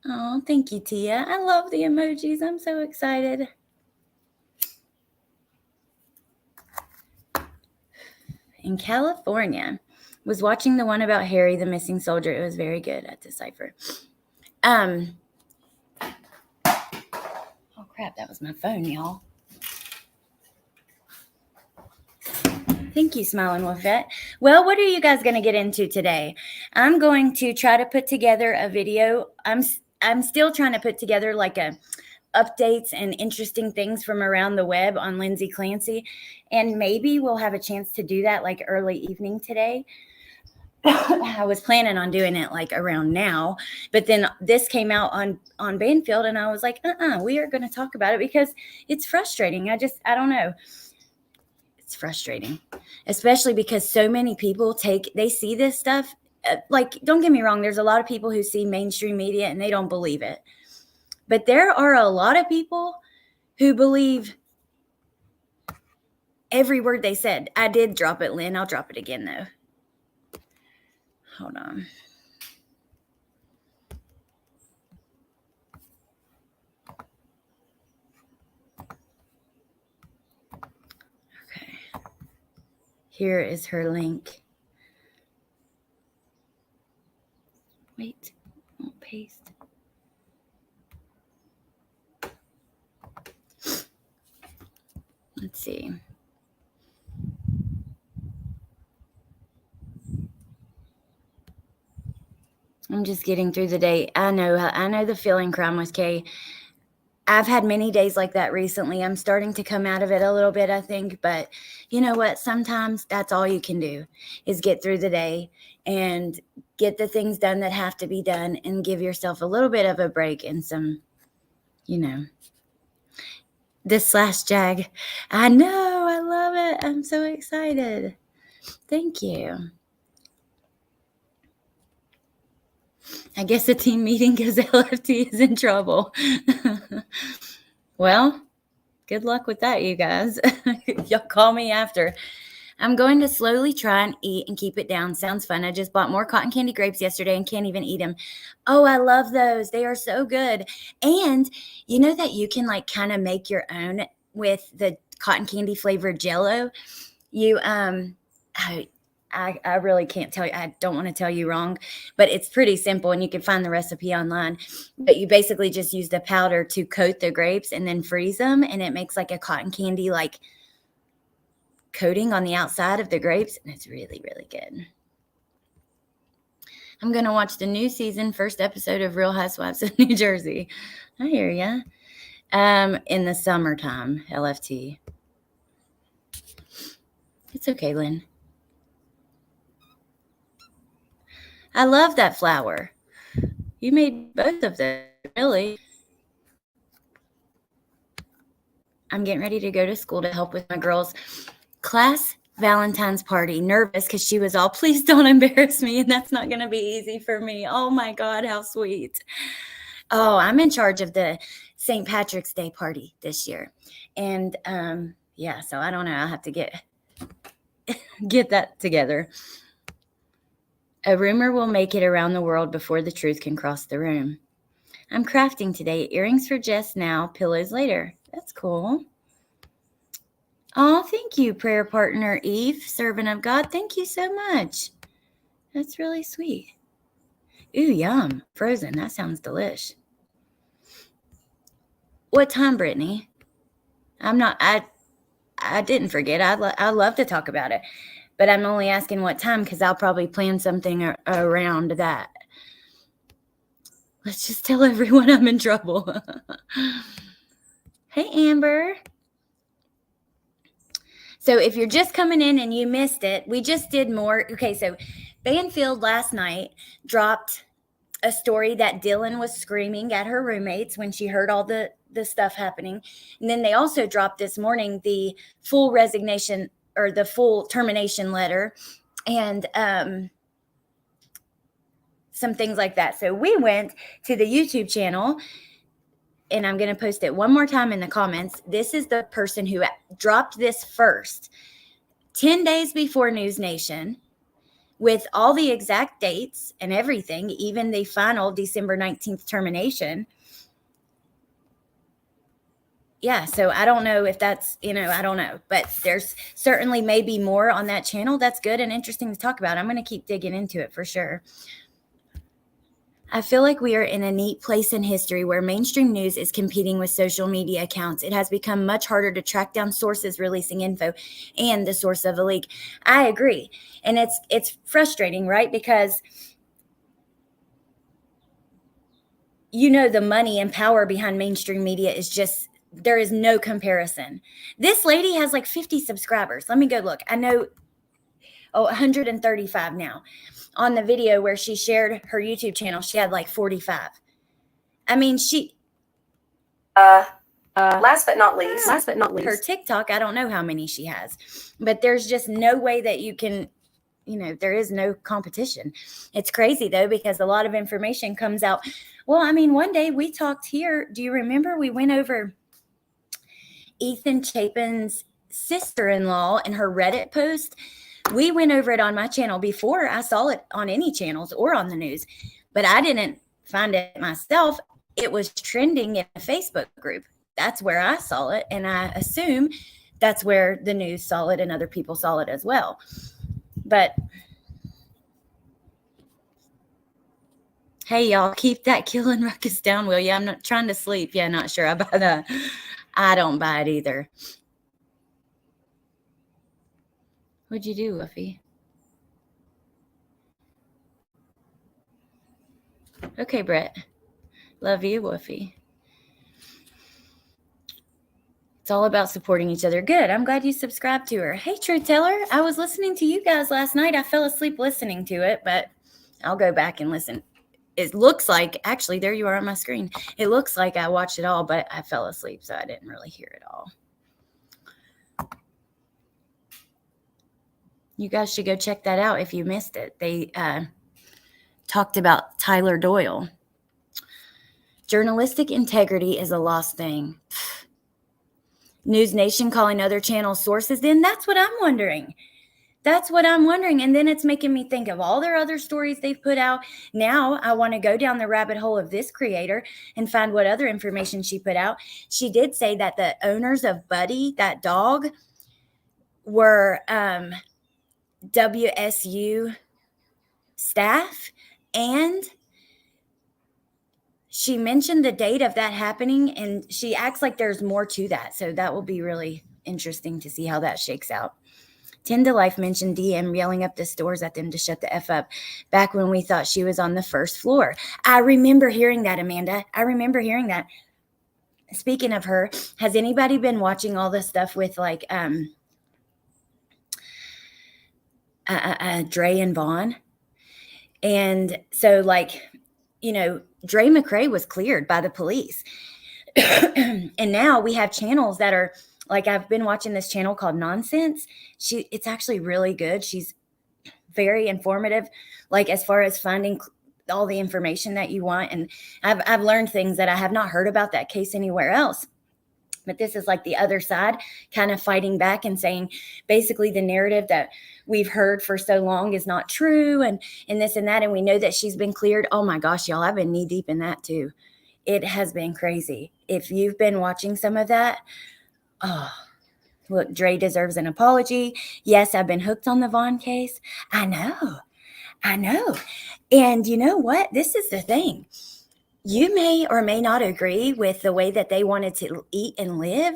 Oh, thank you, Tia. I love the emojis. I'm so excited. In California, was watching the one about Harry, the missing soldier. It was very good at Decipher. Oh crap, that was my phone, y'all. Thank you, Smiling Wolfette. Well, what are you guys going to get into today? I'm going to try to put together a video. I'm still trying to put together like updates and interesting things from around the web on Lindsay Clancy. And maybe we'll have a chance to do that like early evening today. I was planning on doing it like around now, but then this came out on Banfield and I was like, we are going to talk about it because it's frustrating. I don't know. It's frustrating, especially because so many people they see this stuff. Like, don't get me wrong. There's a lot of people who see mainstream media and they don't believe it. But there are a lot of people who believe every word they said. I did drop it, Lynn. I'll drop it again, though. Hold on. Okay. Here is her link. Wait, I'll paste. Let's see. I'm just getting through the day. I know the feeling, Crime with Kay. I've had many days like that recently. I'm starting to come out of it a little bit, I think. But you know what? Sometimes that's all you can do is get through the day and get the things done that have to be done and give yourself a little bit of a break and some, this /Jag. I know. I love it. I'm so excited. Thank you. I guess a team meeting because LFT is in trouble. Well, good luck with that, you guys. Y'all call me after. I'm going to slowly try and eat and keep it down. Sounds fun. I just bought more cotton candy grapes yesterday and can't even eat them. Oh, I love those. They are so good. And you know that you can like kind of make your own with the cotton candy flavored Jell-O. I really can't tell you. I don't want to tell you wrong, but it's pretty simple and you can find the recipe online. But you basically just use the powder to coat the grapes and then freeze them. And it makes like a cotton candy like coating on the outside of the grapes. And it's really, really good. I'm going to watch the new season, first episode of Real Housewives of New Jersey. I hear ya. In the summertime, LFT. It's okay, Lynn. I love that flower. You made both of them, really. I'm getting ready to go to school to help with my girls' class Valentine's party. Nervous because she was all, please don't embarrass me. And that's not going to be easy for me. Oh my God, how sweet. Oh, I'm in charge of the St. Patrick's Day party this year. And yeah, so I don't know. I'll have to get that together. A rumor will make it around the world before the truth can cross the room. I'm crafting today. Earrings for Jess now, pillows later. That's cool. Oh, thank you, prayer partner Eve, servant of God. Thank you so much. That's really sweet. Ooh, yum. Frozen. That sounds delish. What time, Brittany? I didn't forget. I'd love to talk about it. but I'm only asking what time because I'll probably plan something around that. Let's just tell everyone I'm in trouble. Hey, Amber. So if you're just coming in and you missed it, we just did more. Okay, so Banfield last night dropped a story that Dylan was screaming at her roommates when she heard all the stuff happening. And then they also dropped this morning the full resignation or the full termination letter and some things like that. So we went to the YouTube channel, and I'm going to post it one more time in the comments. This is the person who dropped this first, 10 days before News Nation, with all the exact dates and everything, even the final December 19th termination. Yeah, so I don't know if that's, I don't know. But there's certainly maybe more on that channel that's good and interesting to talk about. I'm going to keep digging into it for sure. I feel like we are in a neat place in history where mainstream news is competing with social media accounts. It has become much harder to track down sources releasing info and the source of a leak. I agree. And it's frustrating, right? Because the money and power behind mainstream media is just, there is no comparison. This lady has like 50 subscribers. Let me go look. I know, 135 now. On the video where she shared her YouTube channel, she had like 45. I mean, last but not least, her TikTok, I don't know how many she has, but there's just no way that you can, there is no competition. It's crazy though, because a lot of information comes out. Well, I mean, one day we talked here. Do you remember we went over Ethan Chapin's sister-in-law and her Reddit post? We went over it on my channel before I saw it on any channels or on the news, but I didn't find it myself. It was trending in a Facebook group. That's where I saw it, and I assume that's where the news saw it and other people saw it as well. But hey, y'all, keep that killing ruckus down, will you? I'm not trying to sleep. Yeah, not sure I buy that. I don't buy it either. What'd you do, Woofy? Okay, Brett. Love you, Woofy. It's all about supporting each other. Good. I'm glad you subscribed to her. Hey, Truth Teller. I was listening to you guys last night. I fell asleep listening to it, but I'll go back and listen. It looks like, actually, there you are on my screen. It looks like I watched it all, but I fell asleep, so I didn't really hear it all. You guys should go check that out if you missed it. They talked about Tyler Doyle. Journalistic integrity is a lost thing. News Nation calling other channel sources in? That's what I'm wondering. And then it's making me think of all their other stories they've put out. Now I want to go down the rabbit hole of this creator and find what other information she put out. She did say that the owners of Buddy, that dog, were WSU staff, and she mentioned the date of that happening, and she acts like there's more to that. So that will be really interesting to see how that shakes out. 10 to Life mentioned DM yelling up the stores at them to shut the F up back when we thought she was on the first floor. I remember hearing that, Amanda. I remember hearing that. Speaking of her, has anybody been watching all this stuff with like Dre and Vaughn? And so like, Dre McRae was cleared by the police. And now we have channels that are like, I've been watching this channel called Nonsense. It's actually really good. She's very informative, like as far as finding all the information that you want. And I've learned things that I have not heard about that case anywhere else. But this is like the other side kind of fighting back and saying basically the narrative that we've heard for so long is not true and this and that. And we know that she's been cleared. Oh my gosh, y'all, I've been knee deep in that too. It has been crazy. If you've been watching some of that, oh, look, Dre deserves an apology. Yes, I've been hooked on the Vaughn case. I know. And you know what? This is the thing. You may or may not agree with the way that they wanted to eat and live,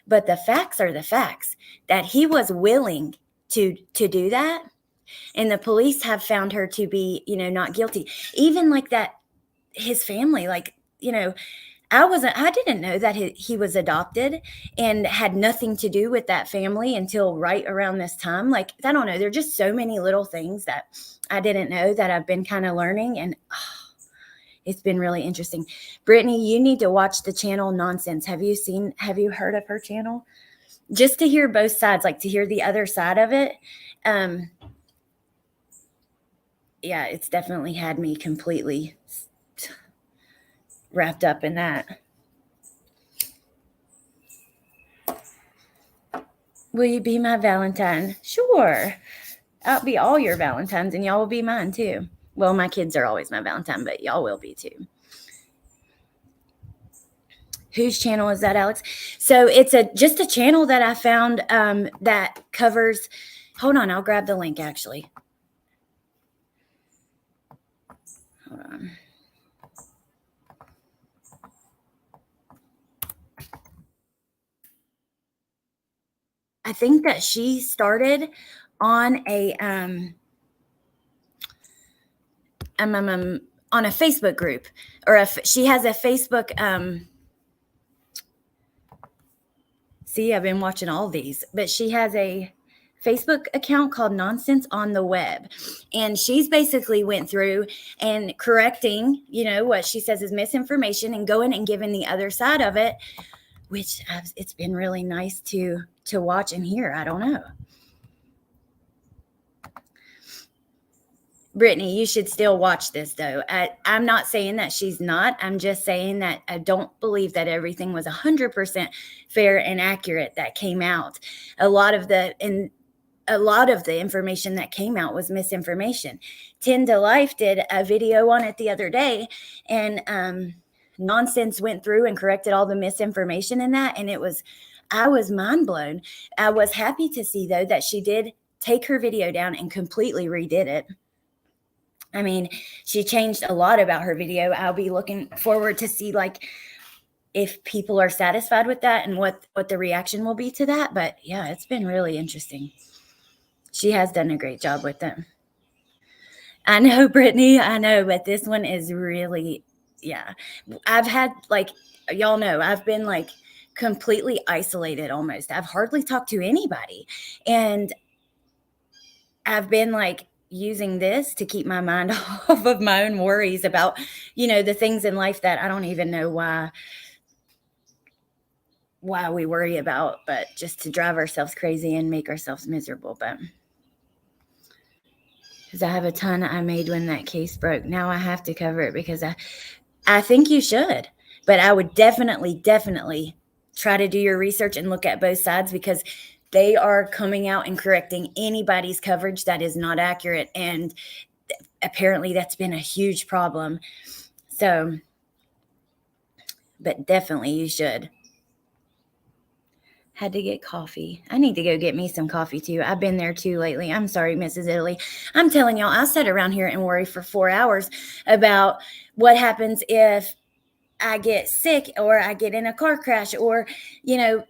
but the facts are the facts that he was willing to do that. And the police have found her to be, not guilty. Even like that, his family, like, I didn't know that he was adopted and had nothing to do with that family until right around this time. Like, I don't know. There are just so many little things that I didn't know that I've been kind of learning. And it's been really interesting. Brittany, you need to watch the channel Nonsense. Have you heard of her channel? Just to hear both sides, like to hear the other side of it. Yeah, it's definitely had me completely wrapped up in that. Will you be my Valentine? Sure. I'll be all your Valentines, and y'all will be mine too. Well, my kids are always my Valentine, but y'all will be too. Whose channel is that, Alex? So it's just a channel that I found that covers. Hold on, I'll grab the link actually. Hold on. I think that she started on a Facebook group, or she has a Facebook. See, I've been watching all these, but she has a Facebook account called Nonsense on the Web. And she's basically went through and correcting, what she says is misinformation and going and giving the other side of it, which it's been really nice to watch and hear. I don't know. Brittany, you should still watch this, though. I'm not saying that she's not. I'm just saying that I don't believe that everything was 100% fair and accurate that came out. A lot of the information that came out was misinformation. 10 to Life did a video on it the other day, and Nonsense went through and corrected all the misinformation in that, and I was mind blown. I was happy to see, though, that she did take her video down and completely redid it. I mean, she changed a lot about her video. I'll be looking forward to see, like, if people are satisfied with that and what the reaction will be to that. But yeah, it's been really interesting. She has done a great job with them. I know, Brittany, I know, but this one is really, yeah. I've had, like, y'all know, I've been like completely isolated almost. I've hardly talked to anybody. And I've been like using this to keep my mind off of my own worries about, the things in life that I don't even know why we worry about, but just to drive ourselves crazy and make ourselves miserable. But because I have a ton I made when that case broke. Now I have to cover it because I think you should, but I would definitely try to do your research and look at both sides, because they are coming out and correcting anybody's coverage that is not accurate. And apparently that's been a huge problem. So, but definitely you should. Had to get coffee. I need to go get me some coffee too. I've been there too lately. I'm sorry, Mrs. Italy. I'm telling y'all, I sat around here and worry for 4 hours about what happens if I get sick or I get in a car crash or,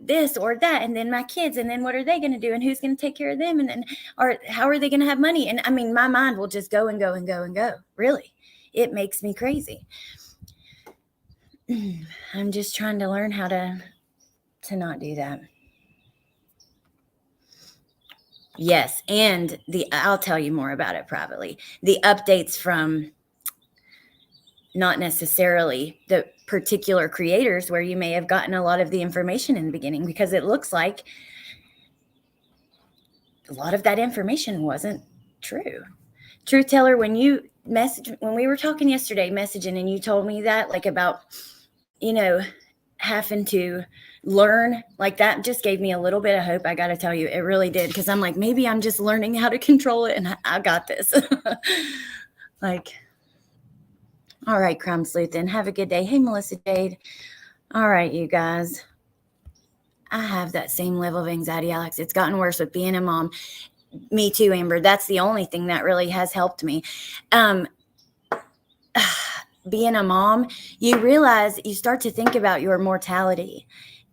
this or that. And then my kids, and then what are they going to do? And who's going to take care of them? And then, or how are they going to have money? And I mean, my mind will just go and go and go and go. Really, it makes me crazy. I'm just trying to learn how to not do that. Yes. And I'll tell you more about it privately. The updates from not necessarily the particular creators where you may have gotten a lot of the information in the beginning, because it looks like a lot of that information wasn't true. Truth teller, when we were talking yesterday, messaging, and you told me that, like, about, having to learn, like, that just gave me a little bit of hope. I got to tell you, it really did. Because I'm like, maybe I'm just learning how to control it, and I got this. Like, all right, Crime Sleuth, then have a good day. Hey, Melissa Jade. All right, you guys. I have that same level of anxiety, Alex. It's gotten worse with being a mom. Me too, Amber. That's the only thing that really has helped me. Being a mom, you realize, you start to think about your mortality.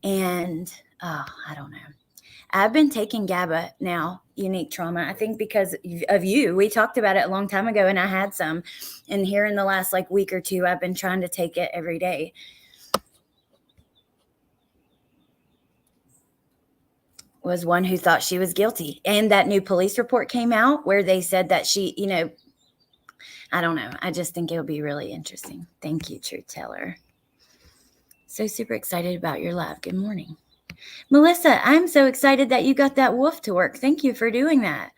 And, I don't know. I've been taking GABA now, unique trauma. I think because of you, we talked about it a long time ago and I had some. And here in the last like week or two, I've been trying to take it every day. Was one who thought she was guilty. And that new police report came out where they said that she, you know, I don't know. I just think it'll be really interesting. Thank you, Truth Teller. So super excited about your live. Good morning. Melissa, I'm so excited that you got that wolf to work. Thank you for doing that.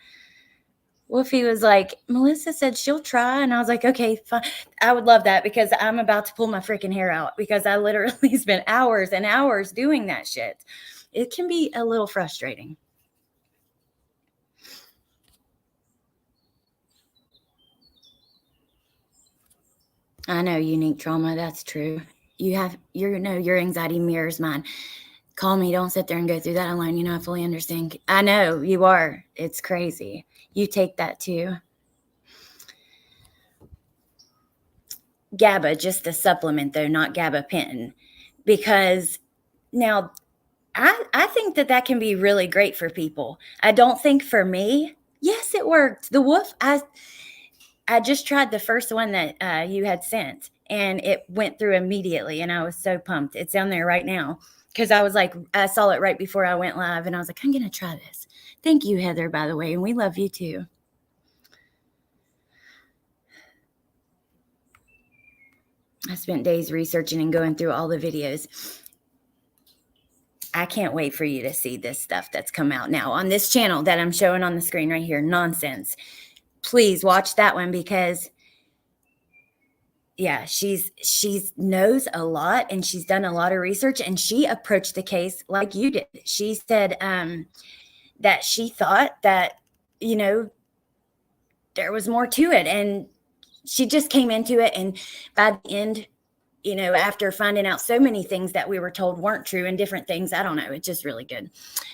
Wolfie was like, Melissa said she'll try. And I was like, okay, fine. I would love that because I'm about to pull my freaking hair out because I literally spent hours and hours doing that shit. It can be a little frustrating. I know, unique trauma. That's true. Your anxiety mirrors mine. Call me. Don't sit there and go through that alone. You know, I fully understand. I know you are. It's crazy. You take that too. GABA, just a supplement though, not gabapentin, because now I think that can be really great for people. I don't think for me. Yes, it worked. The wolf. I just tried the first one that you had sent and it went through immediately. And I was so pumped. It's down there right now because I was like, I saw it right before I went live and I was like, I'm going to try this. Thank you, Heather, by the way. And we love you too. I spent days researching and going through all the videos. I can't wait for you to see this stuff that's come out now on this channel that I'm showing on the screen right here. Nonsense. Please watch that one because yeah, she's knows a lot and she's done a lot of research and she approached the case like you did. She said that she thought that, you know, there was more to it and she just came into it. And by the end, you know, after finding out so many things that we were told weren't true and different things, I don't know, it's just really good.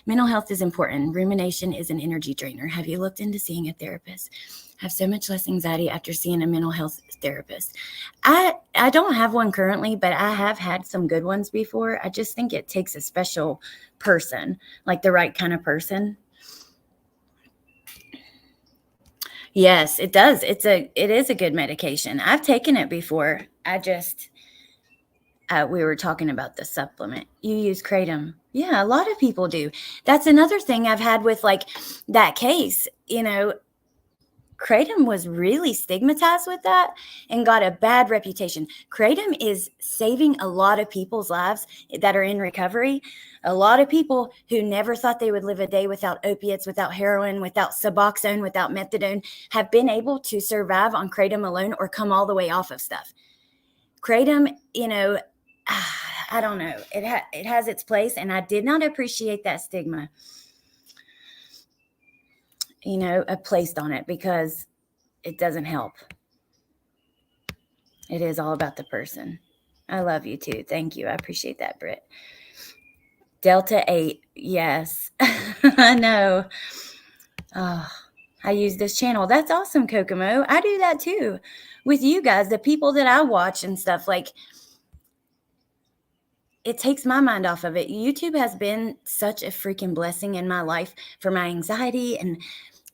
Mental health is important. Rumination is an energy drainer. Have you looked into seeing a therapist? I have so much less anxiety after seeing a mental health therapist. I don't have one currently, but I have had some good ones before. I just think it takes a special person, like the right kind of person. Yes, it does. It is a good medication. I've taken it before. We were talking about the supplement. You use Kratom. Yeah, a lot of people do. That's another thing I've had with like that case, you know, Kratom was really stigmatized with that and got a bad reputation. Kratom is saving a lot of people's lives that are in recovery. A lot of people who never thought they would live a day without opiates, without heroin, without Suboxone, without methadone, have been able to survive on Kratom alone or come all the way off of stuff. Kratom, you know, I don't know. It has its place, and I did not appreciate that stigma, you know, placed on it because it doesn't help. It is all about the person. I love you too. Thank you. I appreciate that, Britt. Delta 8. Yes, I know. Oh, I use this channel. That's awesome, Kokomo. I do that too with you guys, the people that I watch and stuff. Like, it takes my mind off of it. YouTube has been such a freaking blessing in my life for my anxiety and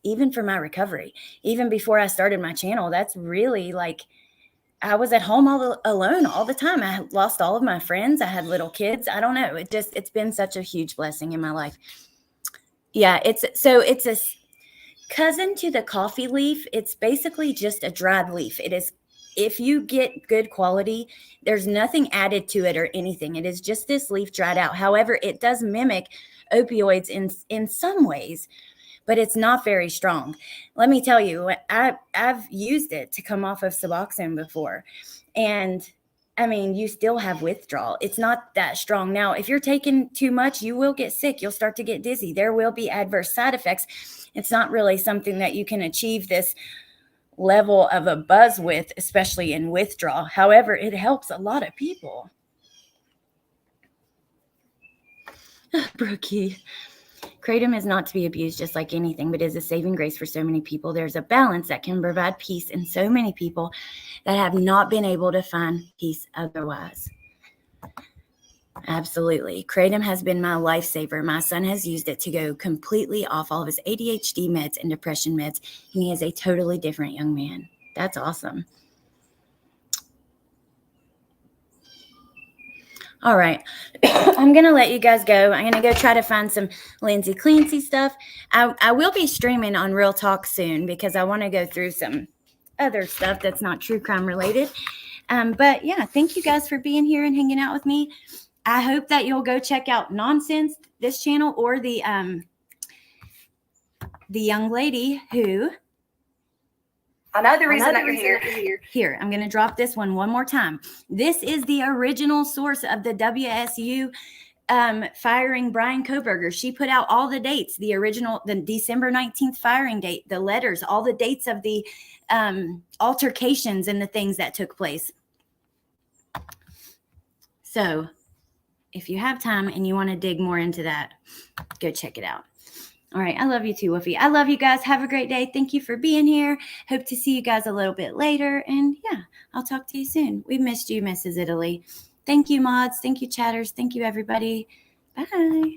even for my recovery. Even before I started my channel, that's really like, I was at home alone all the time. I lost all of my friends. I had little kids. I don't know. It's been such a huge blessing in my life. Yeah, it's a cousin to the coffee leaf. It's basically just a dried leaf. It is, if you get good quality, there's nothing added to it or anything. It is just this leaf dried out. However, it does mimic opioids in some ways, but it's not very strong. Let me tell you, I've used it to come off of Suboxone before. And I mean, you still have withdrawal. It's not that strong. Now, if you're taking too much, you will get sick. You'll start to get dizzy. There will be adverse side effects. It's not really something that you can achieve this level of a buzz with, especially in withdrawal. However, it helps a lot of people. Brookie. Kratom is not to be abused just like anything, but is a saving grace for so many people. There's a balance that can provide peace in so many people that have not been able to find peace otherwise. Absolutely. Kratom has been my lifesaver. My son has used it to go completely off all of his ADHD meds and depression meds, and he is a totally different young man. That's awesome. All right. I'm going to let you guys go. I'm going to go try to find some Lindsay Clancy stuff. I will be streaming on Real Talk soon because I want to go through some other stuff that's not true crime related. But yeah, thank you guys for being here and hanging out with me. I hope that you'll go check out Nonsense, this channel, or the young lady who... Another reason that you're here. Here, I'm going to drop this one more time. This is the original source of the WSU firing Bryan Kohberger. She put out all the dates, the December 19th firing date, the letters, all the dates of the altercations and the things that took place. So if you have time and you want to dig more into that, go check it out. All right. I love you too, Woofy. I love you guys. Have a great day. Thank you for being here. Hope to see you guys a little bit later. And yeah, I'll talk to you soon. We missed you, Mrs. Italy. Thank you, mods. Thank you, chatters. Thank you, everybody. Bye.